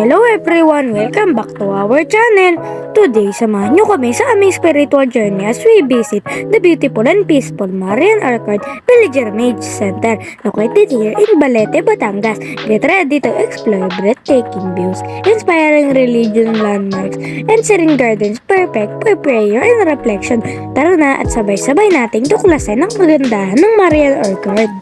Hello everyone! Welcome back to our channel! Today, samahan nyo kami sa aming spiritual journey as we visit the beautiful and peaceful Marian Arcade Pilgrimage Center located here in Balete, Batangas. Get ready to explore breathtaking views, inspiring religious landmarks, and serene gardens perfect for prayer and reflection. Tara na at sabay-sabay nating tuklasin ang kagandahan ng Marian Arcade.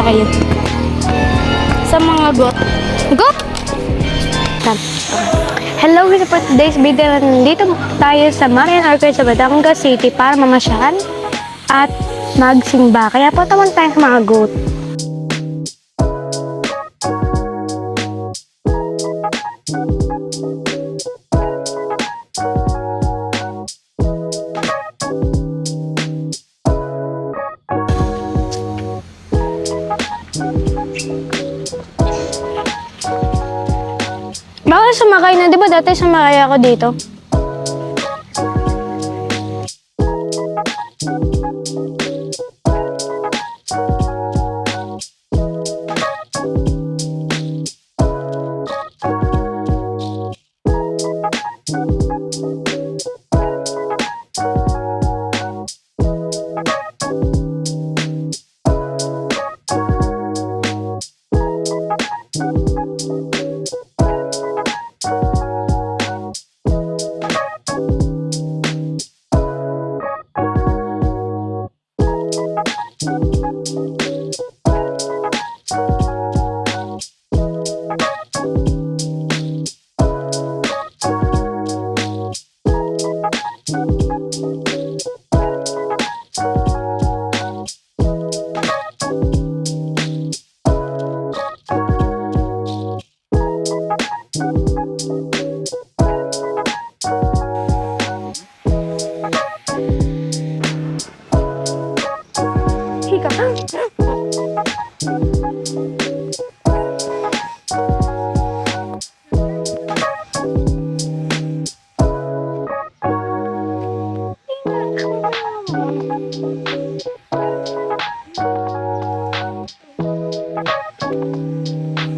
Tayo sa mga got. Hello guys, for today's video, nandito tayo sa Marian Arcade sa Batangas City para mamasyal at magsimba. Kaya po taman tayo sa mga goat. Baka sumakay na, di ba dati sumakay ako dito?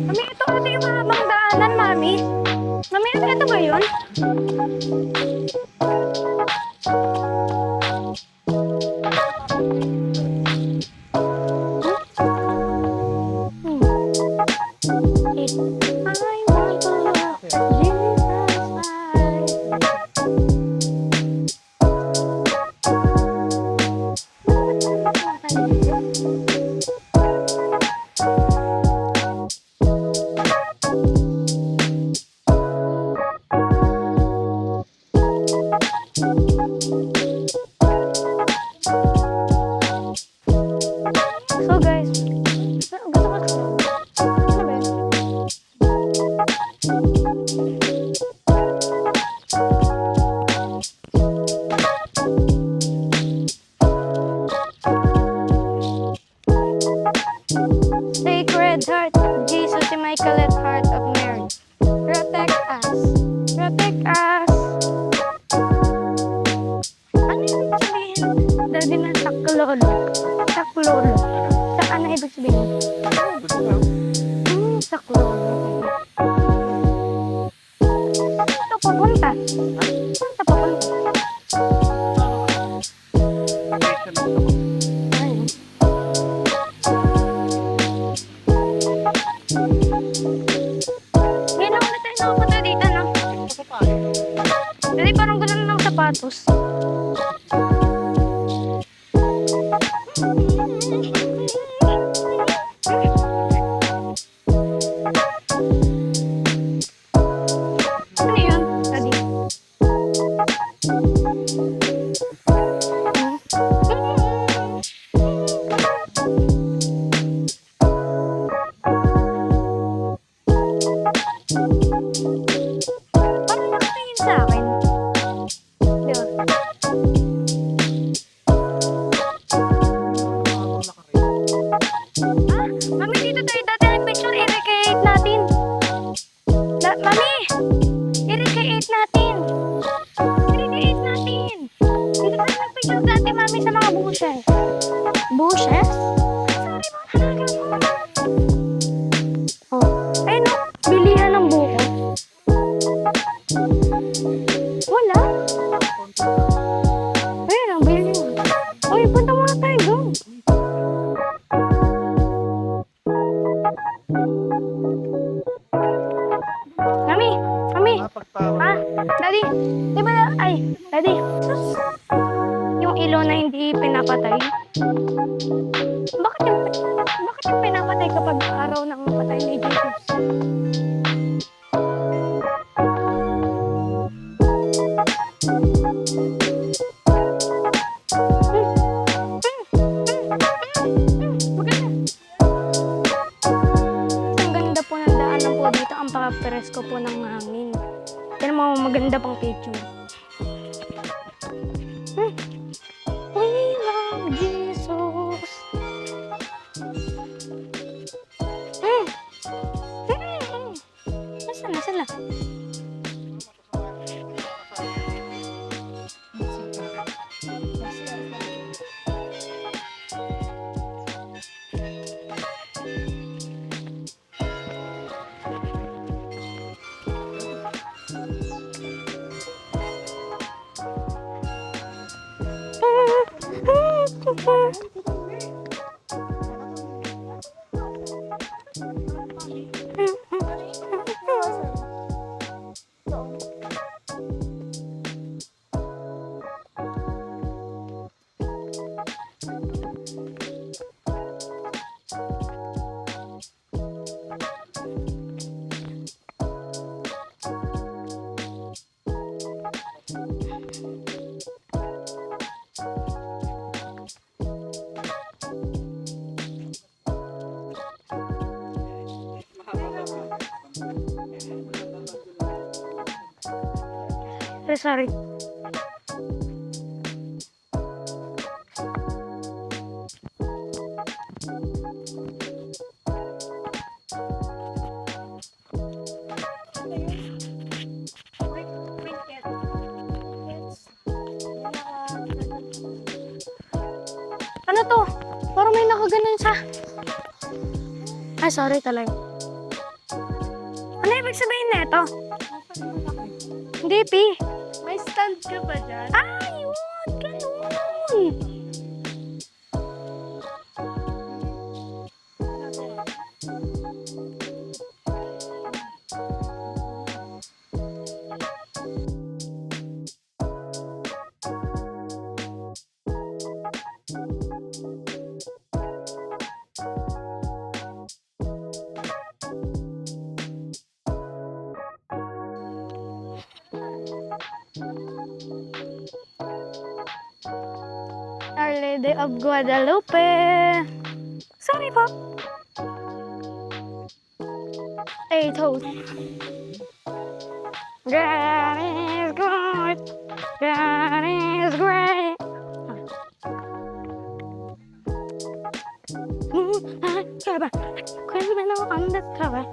Mami, ito yung mahabang daanan, Mami. Mami, ito ba yun? So guys, gusto ko ano ba yun? Sacred Heart of Jesus, Immaculate Heart of Mary, protect us. Protect us. Ano yung sabihin? Daddy na saklolo. Saklolo. Saan na ibig sabihin? Saklolo. Ito papunta. Saan ito papunta? Ngayon lang ulit tayo nakapunta dito, no? Dali parang gano'n ng sapatos. Ano yun? Daddy? kami sa mga bushes. Bushes? Sorry mga talaga. Oh, ayun o, bilihan ng buko. Wala. Ayun ang bilihan. Uy, punta muna tayo doon. Mami, mami. Daddy, di ba daddy, yung ilaw na hindi pinapatay? Bakit yung pinapatay kapag araw ng patay ni Jesus? Ang ganda po ng daanan po dito. Ang pakapresko po ng hangin. Yan mo, maganda pang picture. We love Jesus. Nasaan na? Sorry. Ano to? Parang may nakaganon sa... Ay, sorry talaga. Ano ibig sabihin na ito? Hindi, Pi. May stand ka ba dyan? Ayun! Ganun! Our Lady of Guadalupe. Sorry po. Hey, toast. God is good. God is great. Moonlight cover. Criminal undercover.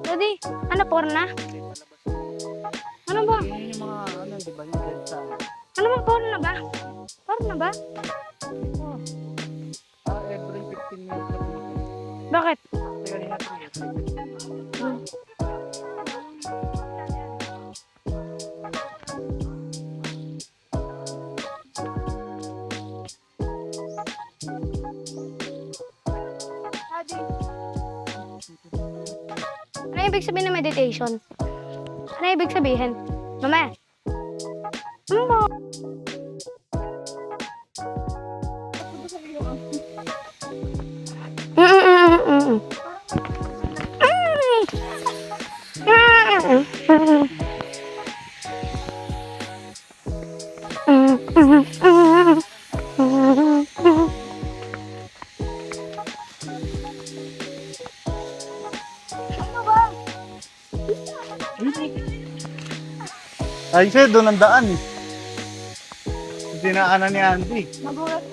Daddy, ano porna? Ano ba? Yun yung mga di ba yung dead sa... Ano ba porna ba? Porna ba? every 15 minutes lang dito. Bakit? Kasi kanina 3 Ano ibig sabihin ng meditation? Ano ibig sabihin? Mama? Mama? Ay, siya, doon ang daan. Dinaanan ni Andy. Magulat.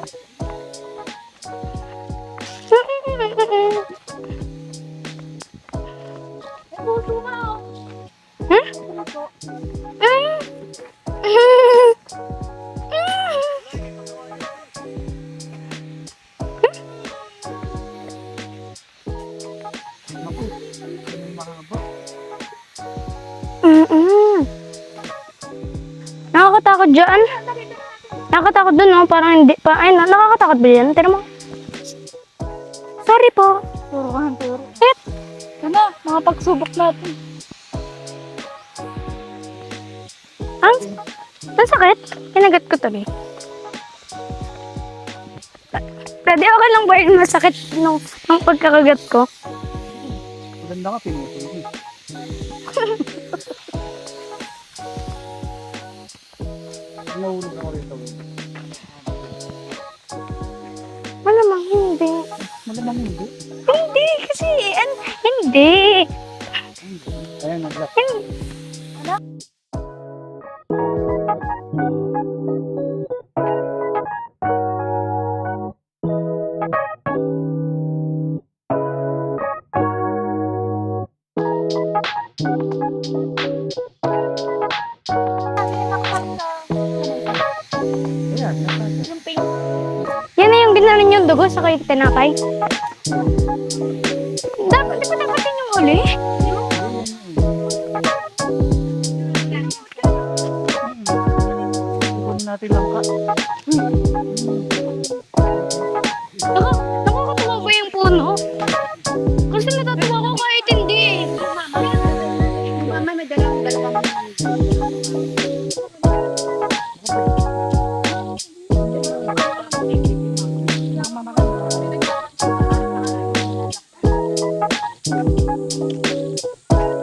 Puso ka, oh. Nakakatakot dyan. Nakakatakot dun, no? Parang hindi pa. Ay, nakakatakot ba yan? Tira mo. Sorry po. Puro ka ng puro. Wait. Ano, mga pagsubok natin. Ang sakit. Kinagat ko tuloy. Pwede okay lang ba yung masakit nung pagkakagat ko? Maganda ka, pinutol mo. Nahulog ako rito. Malamang hindi. Malamang hindi. Hindi kasi, hindi. Ayan, nag-lock. Ayan, nasa- Yung pink. Yan na yung ginanon yung dugo sa kay tinapay. Dapat, di ba dapat yun yung uli? Ikunin natin lang ka. Nakakatawa ba yung puno? Kasi natatawa ko kahit hindi eh. Mama, may dalawang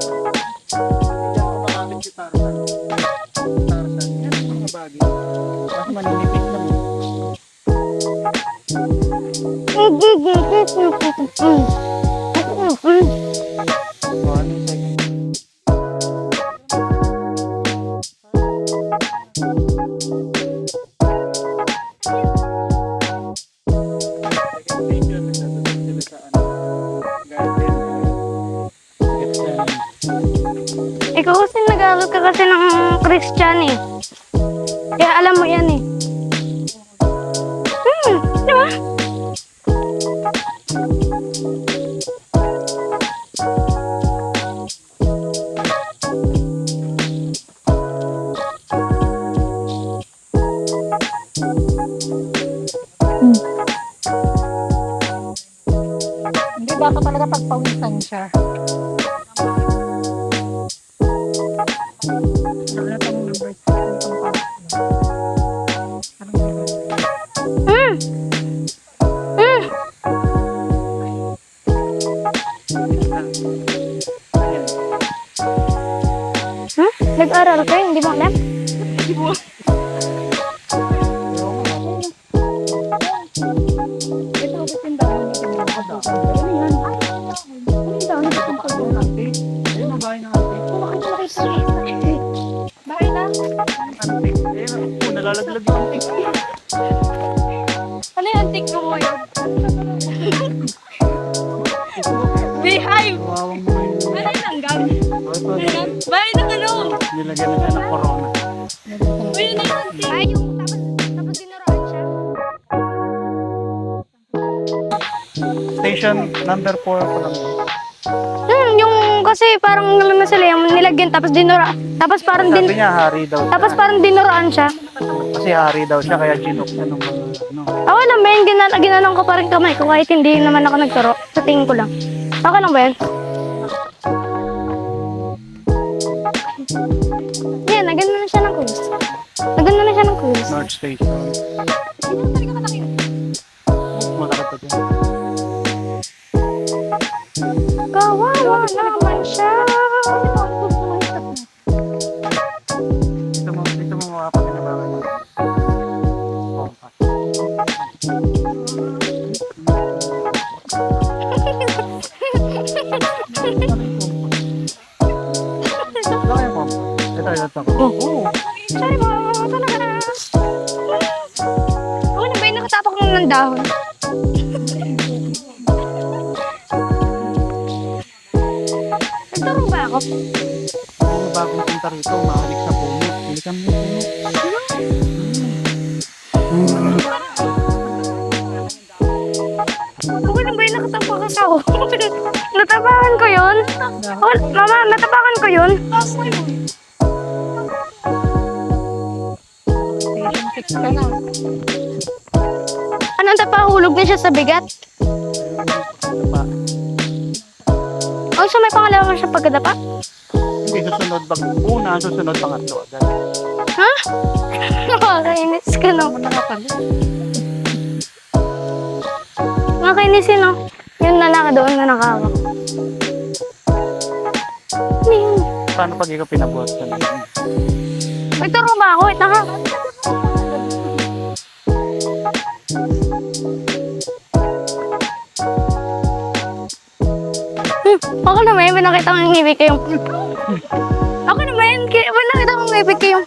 Hindi ako makakit si Tarzan. Tarzan, yan ang mga bagay. Mas maninipit naman. O, ano yung second? Second station, nagdadala sila sa ano, garden. Gets na. Ikaw kasi nag-aaral ka kasi ng Christian eh. Kaya alam mo yan eh. Di ba? Hindi baka talaga pagpawisan siya. Ano itong number? Itong pa. Anong number? Mm. Mm. Ayan. Huh? Nag-aral ka? Hindi mo alam? Ito, bitin daw. Ano yan? Ano daw? Ano itong pagod? Ayun ang bahay ng ate. Bahay na? Ante. Ayun, nalalaglag yung ante. Ano yung antik mo ngayon? Beehive! Kawawang mo yun. Ano yung langgam? Ito, Bahay ng ano? nilagyan na siya ng corona. Uy, yun na yung antik. Ay, yung tapos dinuraan siya. Station number 4 pa lang. Yung kasi parang naman sila yung nilagyan tapos dinura. Tapos parang Sabi niya, hari daw siya. tapos parang dinuraan siya. Kasi hari daw siya, kaya ginok siya ng mga ano. Okay lang ba yun? Ginanong ko pa rin kamay ko kahit hindi naman ako nagturo. Sa tingin ko lang. Okay lang ba yun? Yan, nagano na siya ng quiz. Nagano na siya ng quiz. North Station. Malaki pa dyan. Kawawa naman siya. Dito mo makapaginabangan mo. Compass. Laki yung compass. Ito. Sorry mo, talaga na. Ako na ba yung nakatapak mo ng dahon? Nagturo ba ako? Kung bagong punta rito, mahalik sa puno. Bilikan mo yung puno. Ako na ba yung nakatapak ako? Natapakan ko yun? Mama, natapakan ko yun? Six ka na. Anong tapahulog na siya sa bigat? Dapa. O, so may pangalawa siya pagkadapa? Hindi, susunod pag una, susunod pangatlo agad. Ha? Nakakainis ka, no? Ano nakakali? Nakakainis yun, no? Yung lalaki doon na nakawa. Paano pag ikaw pinabuhat ka na yun? May turo ba ako? Wait, naka. Ako naman, may nakita kong ngibig kayong... Ako naman, may nakita kong ngibig kayong...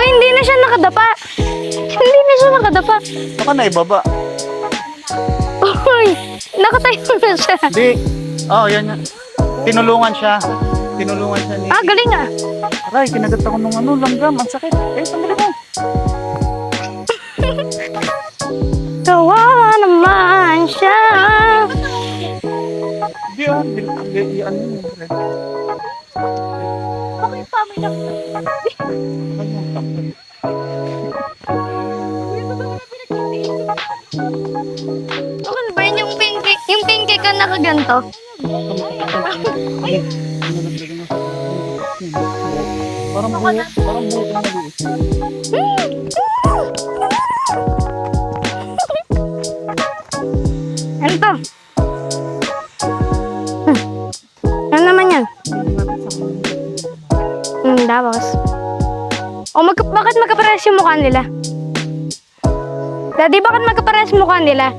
hindi na siya nakadapa. Hindi na siya nakadapa. Baka naibaba. Uy, nakatayo na siya. Hindi. Oh, yan yan. Tinulungan siya. Tinulungan siya ni... Ah, galing ah. Aray, kinagat ako nung ano, langgam. Ang sakit. Eh, sandali mo. Kawawa naman siya. Hindi ah. Hindi, ano yun. Bakit pa may Okay ba yun yung pinky ka nakaganto? Parang buhok. Parang buhok na maliit. Ano to? Ano naman yan? Tapos. O, bakit magkapares yung mukha nila? Daddy, bakit magkapares yung mukha nila?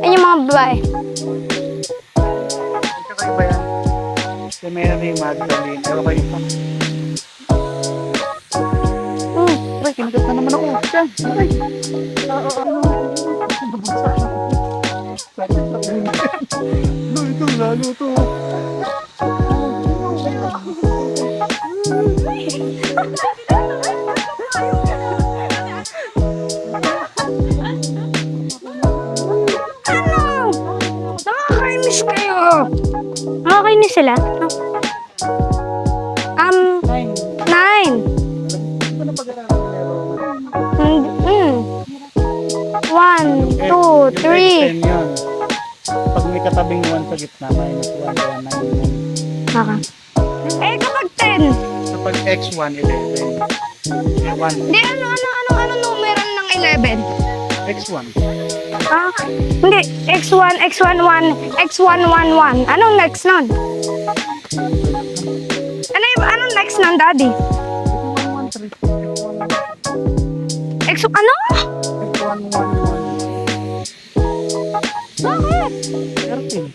Ayun yung mga babae. Ito kayo ba yan? Si Mary Magdalene. Ewan kayo pa. Aray, kinagat na naman ako. Siya. Aray. Ito, lalo to. Nakakainis kayo! Nakakainis sila? No? 9. Ano pag-aralan niya? 1, 2, 3. Yun. Pag may katabing 1 sa gitna, minus 1, 1, 9. Baka. Eh, kapag 10. Kapag x1, 11. 1. Hindi, ano numeral ng 11? x1. Ah, hindi. X1, X11, X111. Anong next nun? Anong next nun, Daddy? X, ano? Bakit? 13.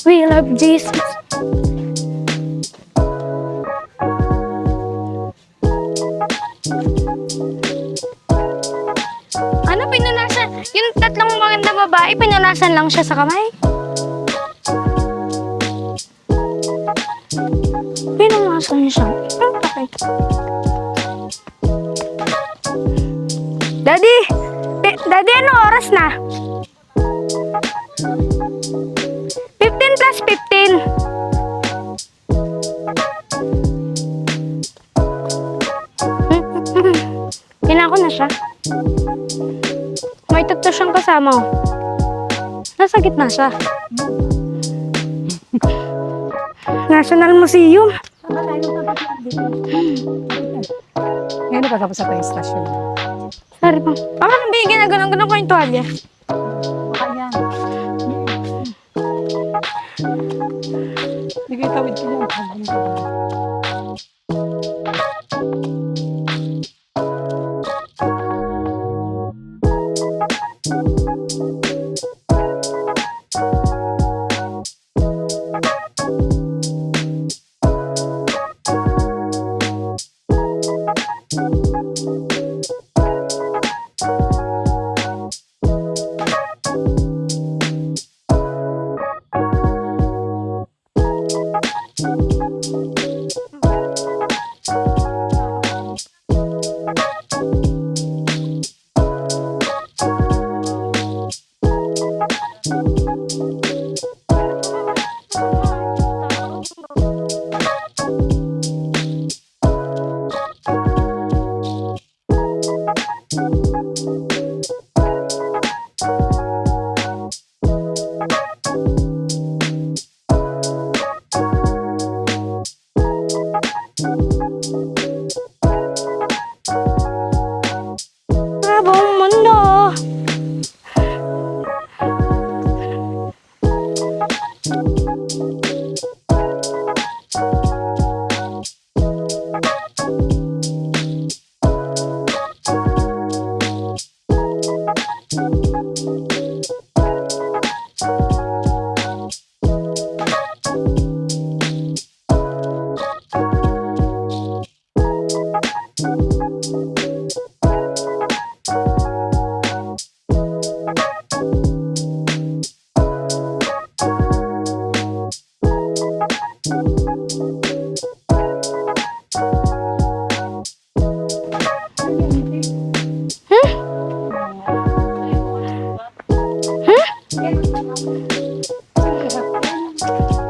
We love Jesus. Ano, pinanasan? Yung tatlong maganda babae, pinanasan lang siya sa kamay? Pinanasan niya siya. Okay. Daddy! Daddy, ano oras na? 15 plus 15. Pinako na siya. May tatlo siyang kasama. Nasa gitna siya. National Museum. Ngayon pagkapos sa train station. Sorry po. Baka nang bigyan na ganun ko yung tuwalya. Ayan. Sige, tawid ko yan.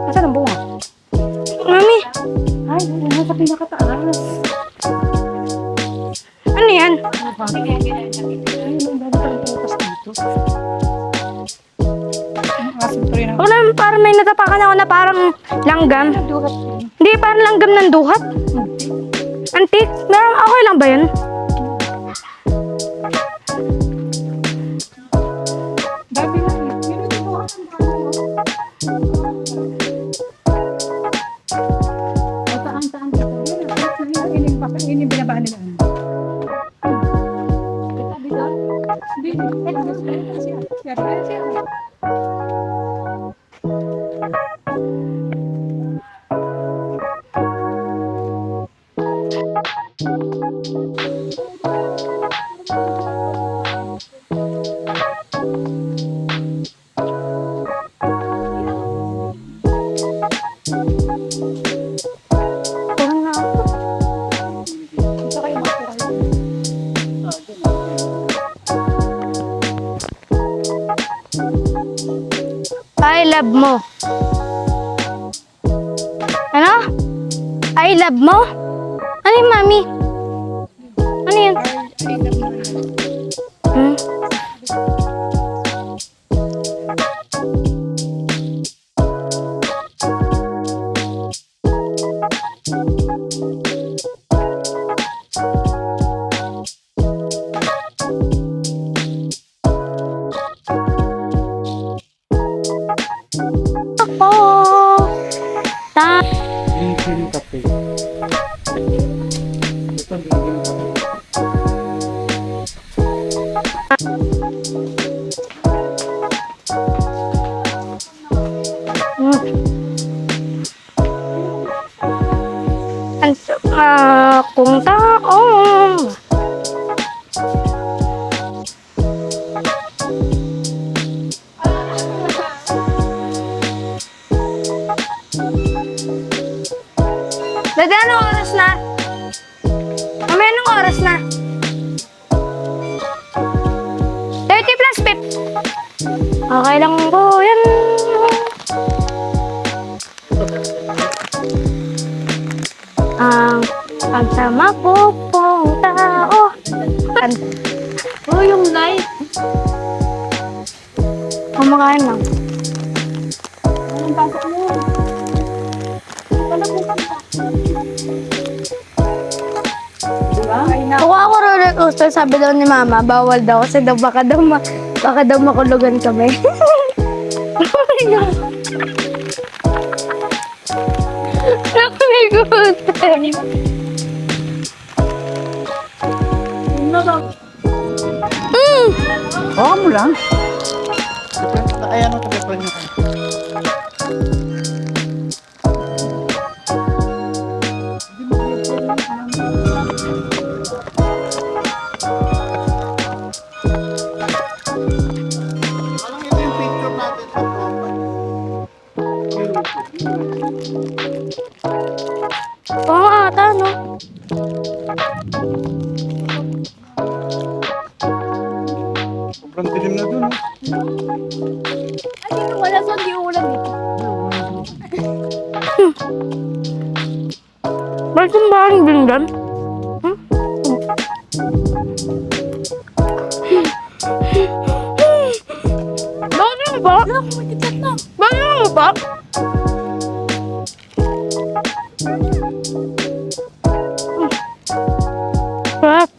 Nasaan ang bunga? Mami, Ay, nasa pinakataas. ano yan? Ay, nung dami pa rin putas dito. Ang asim pa rin ang Wala, parang may natapakan ako na parang langgam. duhat yun. Hindi, parang langgam ng duhat. Antik? Okay lang ba yun? Dami na yun. Yun yung duhat ng saan dito. Yun yung binabaan nila. Kita dito? Hindi. Siya. Parang na ako. Ito kayo magkuha. I love mo. Ano? I love mo? Ano yung mami? Ano yun? Hmm? Ako. Bigil kape. Ito bigil kape. Kung taong Dada, anong oras na? Mamaya, anong oras na? 30 plus 50. Okay lang po yan. Ang pagsama ko pong tao. Oh, yung light. Kumakain lang. Anong pasok mo? Wala po ka. Diba? Ay na. Kuha ako roller coaster, sabi daw ni mama, bawal daw kasi daw baka daw makulugan kami. Nakaligot. Oo mo lang. Ayan ang tabi niyo. Anong ito yung picture natin sa Oo nga ata, no? sobrang dilim na dun. Ay, dito wala sa hindi ulan dito. Bakit yung bahan blindan? Bakit yung ba? Bakit yung ba? Sarap.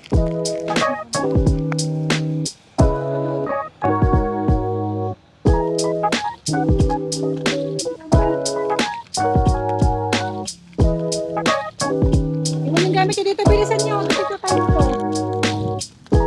Iwan yung gamit nyo dito. Bilisan nyo. Dito tayo dito.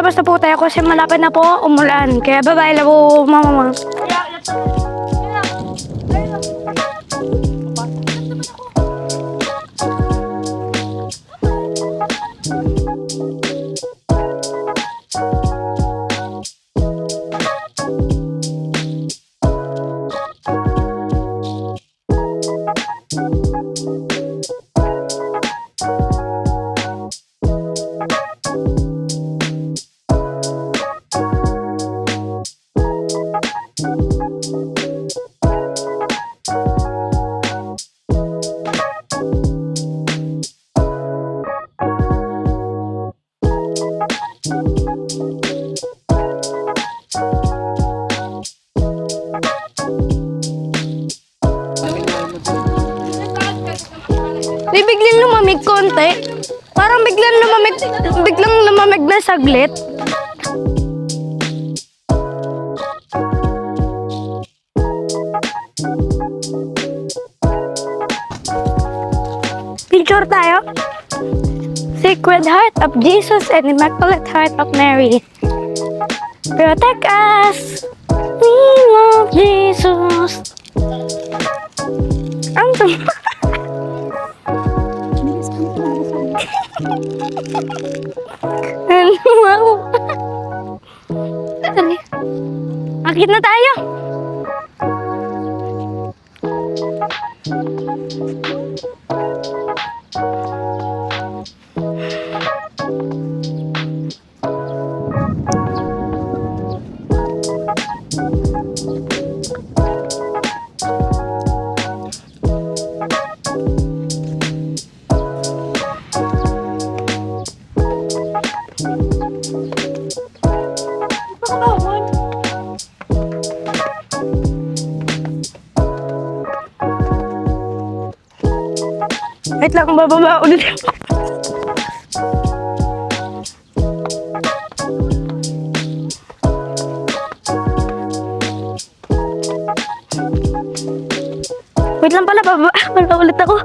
lalabas na po tayo kasi malapit na po umulan. Kaya bye-bye na po, mama. Di biglang lumamig konti. Parang biglang lumamig na saglit. Picture tayo. Sacred Heart of Jesus and Immaculate Heart of Mary, protect us. We love Jesus. Ang wow. Akit na tayo. Wait lang, bababa ulit. Wait lang pala, bababa ulit ako.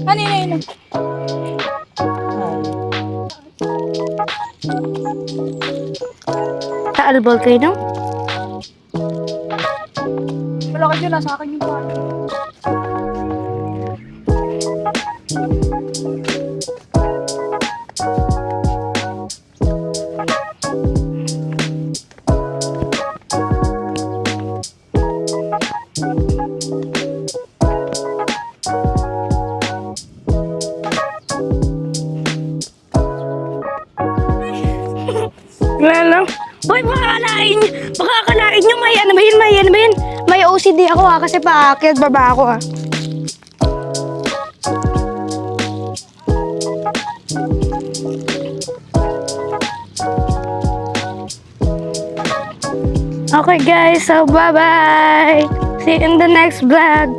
Kanina yun. Sa albol kayo, no? Wala ka dyan, nasa akin yung paano. Wala lang. Uy, baka akalain nyo may ano ba yun? May OCD ako kasi paakyat baba ako Okay guys, so bye-bye! See you in the next vlog!